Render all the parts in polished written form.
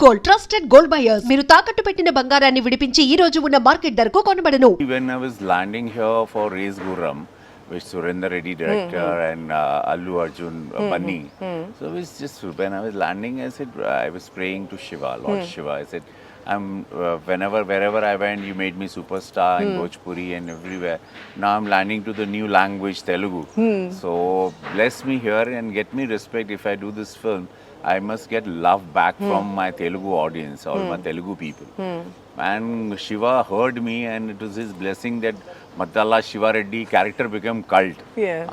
Gold trusted gold buyers మీరు తాకట్టు పెట్టిన బంగారాన్ని విడిపించి ఈ రోజు ఉన్న మార్కెట్ ధరకు కొనబడను. When I was landing here for Race Gurram, which Surinder Reddy director and Allu Arjun Bunny. So it was just when I was landing, I said I was praying to Shiva, Lord Shiva. I said, wherever I went, you made me superstar in Bhojpuri and everywhere. Now I'm landing to the new language, Telugu. So bless me here and get me respect if I do this film. I must get love back from my Telugu audience, all my Telugu people. And Shiva heard me, and it was his blessing that Maddala Shiva Reddy character became cult.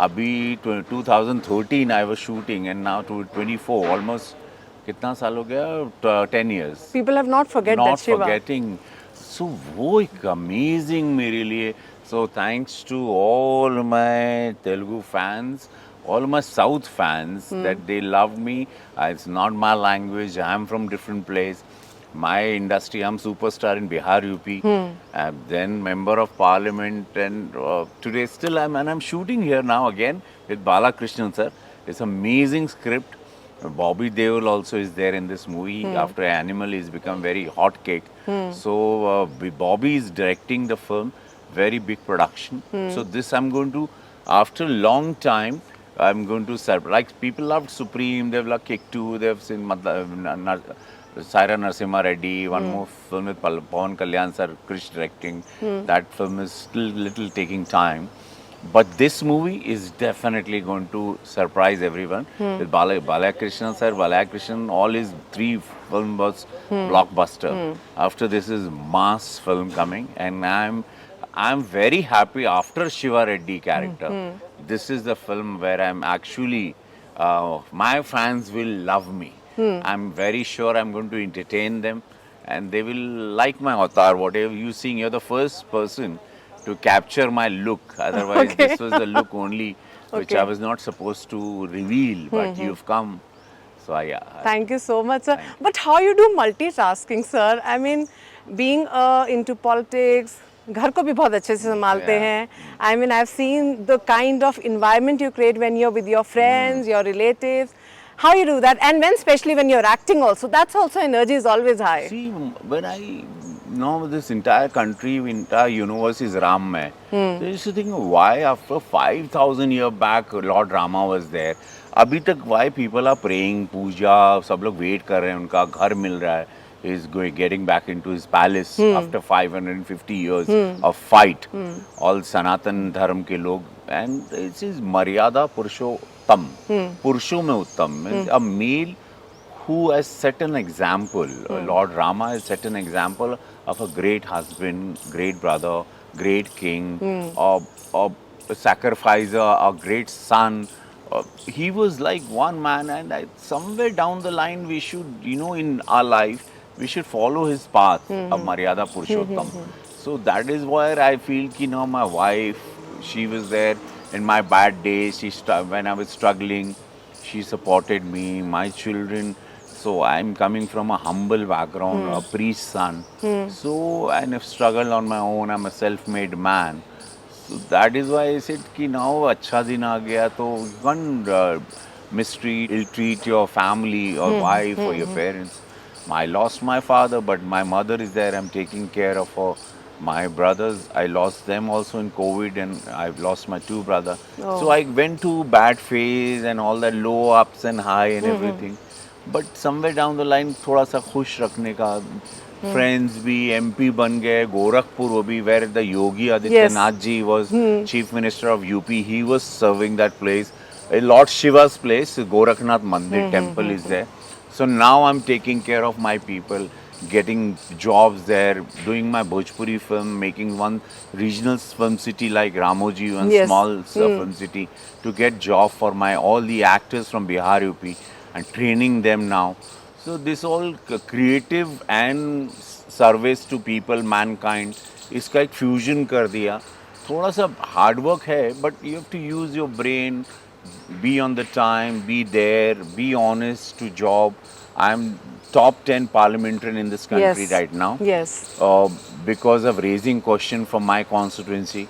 Abhi 2013 I was shooting, and now to 24, almost कितना साल हो गया? 10 years. People have not forget Not that Shiva. forgetting. So वो एक amazing मेरे लिए. So thanks to all my Telugu fans, all my South fans, that they loved me. It's not my language. I'm from different place. My industry, I'm superstar in Bihar, UP. Then member of parliament, and today still I'm shooting here now again with Balakrishnan sir. It's amazing script. Bobby Deol also is there in this movie. After Animal, he's become very hot cake. So Bobby is directing the film. Very big production. So this I'm going to, after a long time, I'm going to serve. Like people loved Supreme, they've loved Kick 2, they've seen Saira Narasimha Reddy, one more film with Pawan Kalyan sir, Krish directing. That film is still little taking time. But this movie is definitely going to surprise everyone. With Balakrishnan sir, Balakrishnan, all his 3 film was blockbuster. After this is mass film coming, and I'm very happy after Shiva Reddy character. This is the film where I'm actually, my fans will love me. I'm very sure I'm going to entertain them, and they will like my avatar. Whatever you seeing, you're the first person to capture my look. Otherwise, this was the look only which I was not supposed to reveal, but you've come. So Thank you so much, sir. But how you do multitasking, sir? I mean, being into politics, घर को भी बहुत अच्छे से संभालते हैं. I mean, I've seen the kind of environment you create when you're with your friends, your relatives. How you do that? And especially when you're acting also, that's also energy is always high. See, when I know this entire country, entire universe is Rammay. So I used to think, why after 5,000 years back, Lord Rama was there. अभी तक why people are praying, पूजा, सब लोग wait कर रहे हैं, उनका घर मिल रहा है. He's getting back into his palace after 550 years of fight. All Sanatan Dharm ke log, and it is Maryada Purushottam. Purusho mein Uttam. A male who has set an example. Lord Rama has set an example of a great husband, great brother, great king, a sacrificer, a great son. He was like one man, and somewhere down the line we should, in our life, we should follow his path of Maryada Purushottam. So that is where I feel, my wife, she was there in my bad days. When I was struggling, she supported me, my children. So I'm coming from a humble background, a priest's son. So I've struggled on my own. I'm a self-made man. So that is why I said, now अच्छा दिन आ गया, तो one mistreat, ill-treat your family or wife or your parents. I lost my father, but my mother is there. I'm taking care of her. My brothers, I lost them also in COVID, and I've lost my 2 brothers. So I went to bad phase and all that low ups and high and everything. But somewhere down the line, थोड़ा सा खुश रखने का, friends भी MP बन गए, गोरखपुर वो भी, where the Yogi Adityanath ji was Chief Minister of UP. He was serving that place. Lord Shiva's place, Gorakhnath Mandir temple is there. So now I'm taking care of my people, getting jobs there, doing my Bhojpuri film, making one regional film city like Ramoji, one small film city, to get job for all the actors from Bihar, UP, and training them now. So this all creative and service to people, mankind, इसका एक fusion कर दिया. थोड़ा सा hard work है, but you have to use your brain. Be on the time, be there, be honest to job. I'm top 10 parliamentarian in this country right now. Because of raising question from my constituency.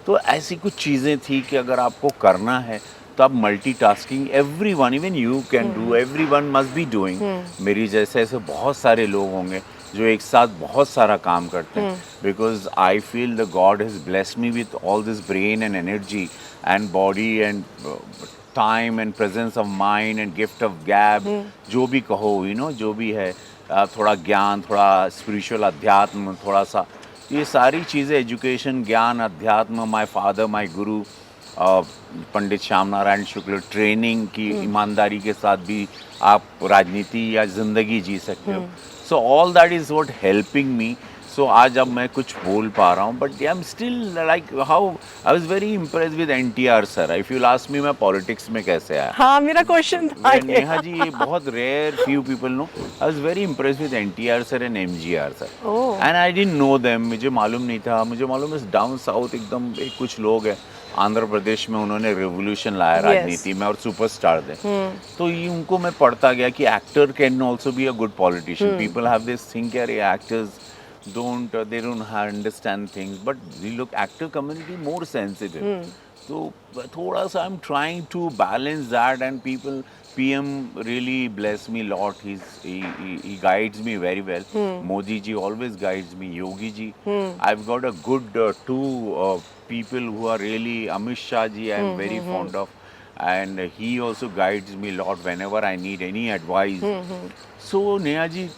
तो ऐसी कुछ चीज़ें थी कि अगर आपको करना है तब multitasking everyone, even you can do, everyone must be doing. मेरी जैसे ऐसे बहुत सारे लोग होंगे जो एक साथ बहुत सारा काम करते हैं, because I feel the God has blessed me with all this brain and energy and body and time and presence of mind and gift of गैब, जो भी कहो, यू नो, जो भी है, थोड़ा ज्ञान, थोड़ा स्पिरिचुअल अध्यात्म, थोड़ा सा ये सारी चीज़ें, एजुकेशन, ज्ञान, अध्यात्म, my father, my Guru Pandit Shyam Narayan Shukla, training की ईमानदारी के साथ भी आप राजनीति या ज़िंदगी जी सकते हो। So all that is what helping me. So आज अब मैं कुछ बोल पा रहा हूँ, but I am still like how I was very impressed with NTR sir. If you ask me मैं पॉलिटिक्स में कैसे आया, हाँ मेरा क्वेश्चन था ये। नेहा जी, ये बहुत rare few people know, I was very impressed with NTR sir and MGR sir, and I didn't know them, मुझे मालूम नहीं था। मुझे मालूम है डाउन साउथ एकदम एक कुछ लोग हैं, आंध्र प्रदेश में उन्होंने रेवोल्यूशन लाया राजनीति में और सुपरस्टार थे। तो ये उनको मैं पढ़ता गया कि actor can also be a good politician. People have this think यार actors don't they don't understand things, but we look actor community more sensitive. So thoda sa I'm trying to balance that, and people, PM really bless me a lot. He guides me very well. Modi ji always guides me. Yogi ji, I've got a good two people who are really, Amit Shah ji I'm very fond of, and he also guides me a lot whenever I need any advice. So Neha ji,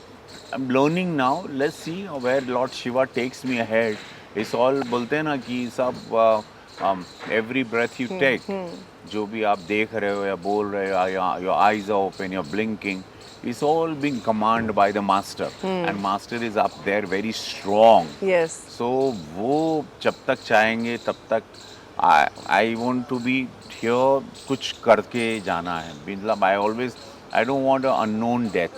I'm learning now. Let's see where Lord Shiva takes me ahead. It's all बोलते हैं ना कि सब every breath you take, जो भी आप देख रहे हो या बोल रहे हो, your eyes are open, you're blinking, it's all being commanded by the master, and master is up there very strong. Yes. So वो जब तक चाहेंगे तब तक I want to be here, कुछ करके जाना है। मतलब I don't want an unknown death.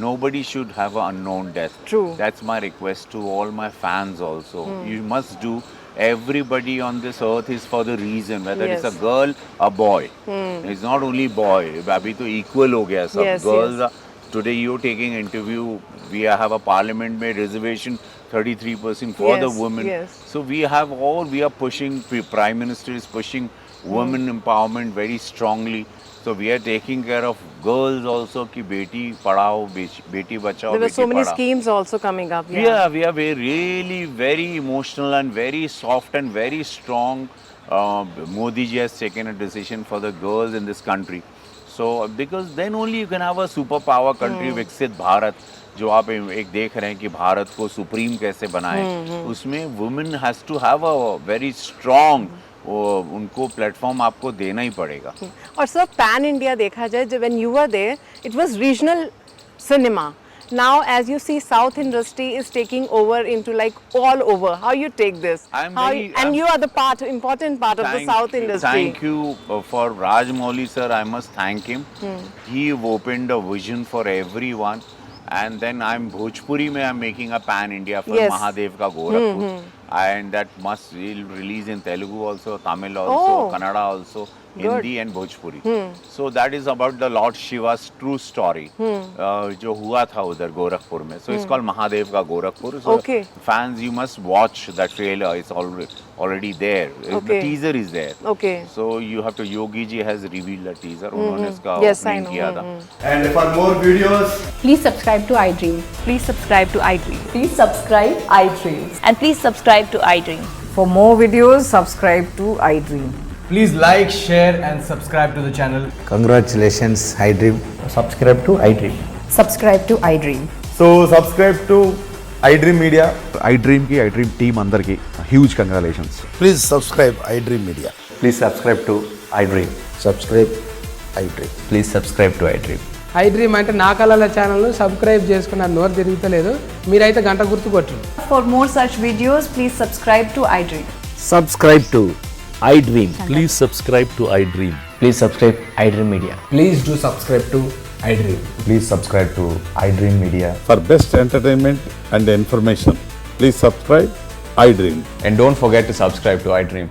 Nobody should have an unknown death. True. That's my request to all my fans also. You must do. Everybody on this earth is for the reason, whether it's a girl, a boy. It's not only boy. अभी तो equal हो गया सब. Yes, Girls are, today you're taking interview. We have a parliament made reservation 33% for the women. Yes. So we are pushing. Prime Minister is pushing women empowerment very strongly. So we are taking care of girls also, कि Beti Padhao, Beti Bachao, There were बेटी so many पढ़ाओ। schemes also coming up. We are really very emotional and very soft and very strong. Modi ji has taken a decision for the girls in this country. So because then only you can have a superpower country, विकसित भारत, जो आप एक देख रहे हैं कि भारत को supreme कैसे बनाए, उसमें women has to have a very strong, उनको प्लेटफॉर्म आपको देना ही पड़ेगा। और सर पैन इंडिया देखा जाए, जब when you were there, it was regional cinema. Now as you see, South industry is taking over into like all over. How you take this? And you are the important part of the South industry. Thank you for Rajmouli sir. I must thank him. He opened a vision for everyone. And then I'm Bhojpuri mein I'm making a pan India for Mahadev ka Gorakhpur. And that must release in Telugu also, Tamil also, Kannada also, Hindi and Bhojpuri. So that is about the Lord Shiva's true story, जो हुआ था उधर गोरखपुर में. So it's called Mahadev ka Gorakhpur. So fans, you must watch that trailer. It's already there. The teaser is there. So you have to, Yogi ji has revealed the teaser. उन्होंने इसका opening किया था. And for more videos, please subscribe to iDream. Please subscribe to iDream. Please subscribe iDream. And please subscribe to iDream. For more videos, subscribe to iDream. please like, share and subscribe to the channel. Congratulations, iDream. Subscribe to iDream. Subscribe to iDream. So subscribe to iDream Media. iDream की iDream team अंदर की huge congratulations. Please subscribe iDream Media. Please subscribe to iDream. Subscribe iDream. Please subscribe to iDream. iDream అంటే నా కళల ఛానల్ను subscribe చేసుకున్న నోరు తిరుగుతలేదు, మీరైతే గంట గుర్తు కొట్టండి. For more such videos, please subscribe to iDream. Subscribe to iDream. Please subscribe to iDream. Please subscribe iDream Media. Please do subscribe to iDream. Please subscribe to iDream Media. For best entertainment and information, please subscribe iDream. And don't forget to subscribe to iDream.